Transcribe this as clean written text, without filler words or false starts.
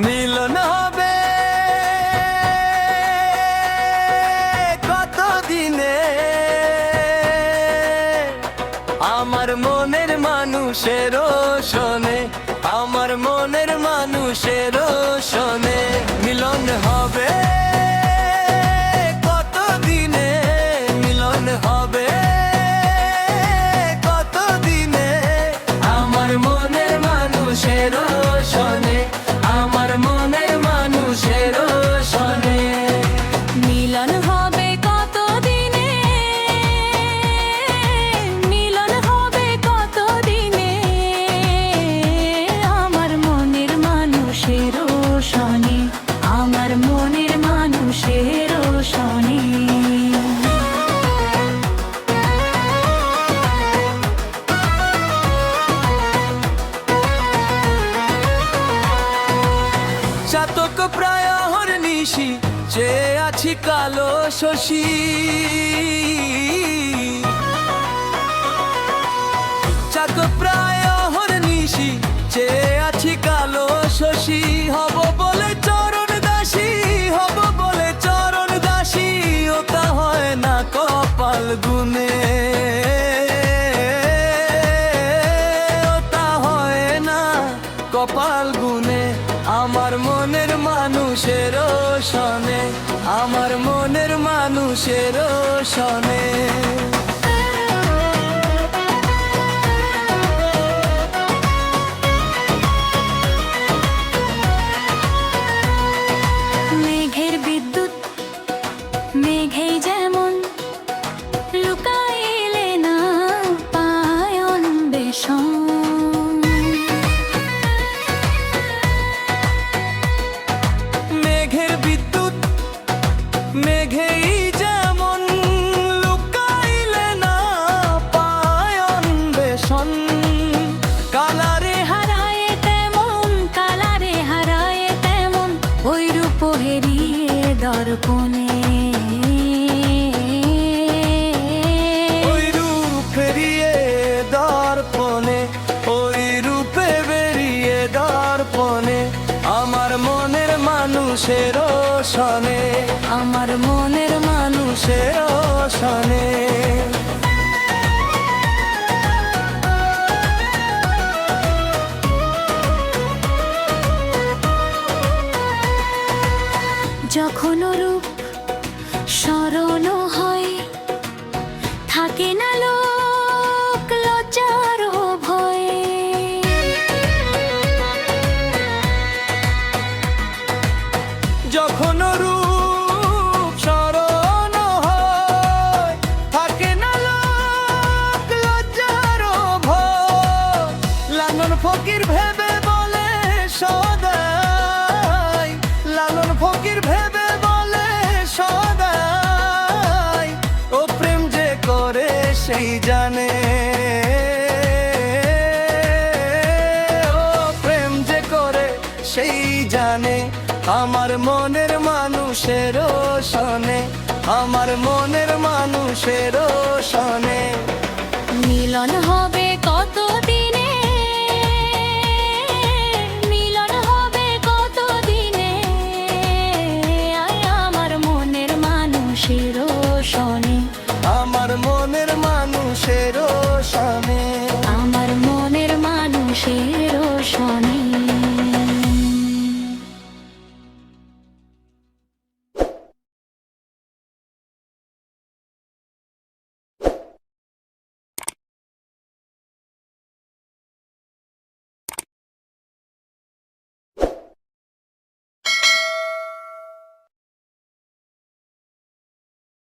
মিলন হবে কতদিনে আমার মনের মানুষের শোনে, আমার মনের মানুষের শোনে। মিলন হবে কতদিনে, মিলন হবে কতদিনে আমার মনের মানুষের শোনে, আমার মনের মানুষের শোনে। মিলন হবে কতদিনে, মিলন হবে কতদিনে আমার মনের মানুষের শোনে, আমার মনের মানুষের শোনে। চাতক প্রায় নিশি যে আছি কালো শশী, চাতক প্রায় নিশি যে আছি কালো শশী। হব বলে চরণ দাসী, হব বলে চরণ দাসী, ওটা হয় না কপাল গুনে, ওটা হয় না কপাল গুনে। আমার মনের মানুষের শোনে, আমার মনের মানুষের শোনে। মেঘের বিদ্যুৎ মেঘেই যেমন লুকাইলে না পায় অন্বেষণ। মেঘের বিদ্যুৎ মেঘেই যেমন লুকাইলে না পায় অন্বেষণ। কালারে হারায় তেমন, কালারে হারায় তেমন, ওই রূপ হেরিয়ে দর্পণে, ওই রূপ ফেরিয়ে দর্পণে, ওই রূপে বেরিয়ে দর্পণে। আমার মনের মানুষের শোনে, আমার মনের মানুষের শোনে। যখন রূপ স্মরণ হয় থাকে না লোক লজ্জার ভয়। যখন রূপ স্মরণ হয় থাকে না লোক লজ্জার ভয়। লালন ফকির ভেবে বলে সদাই, লালন ফকির ভেবে বলে সদাই, ও প্রেম যে করে সেই জানে, ও প্রেম যে করে সেই জানে। আমার মনের মানুষের শোনে, আমার মনের মানুষের শোনে। মিলন হবে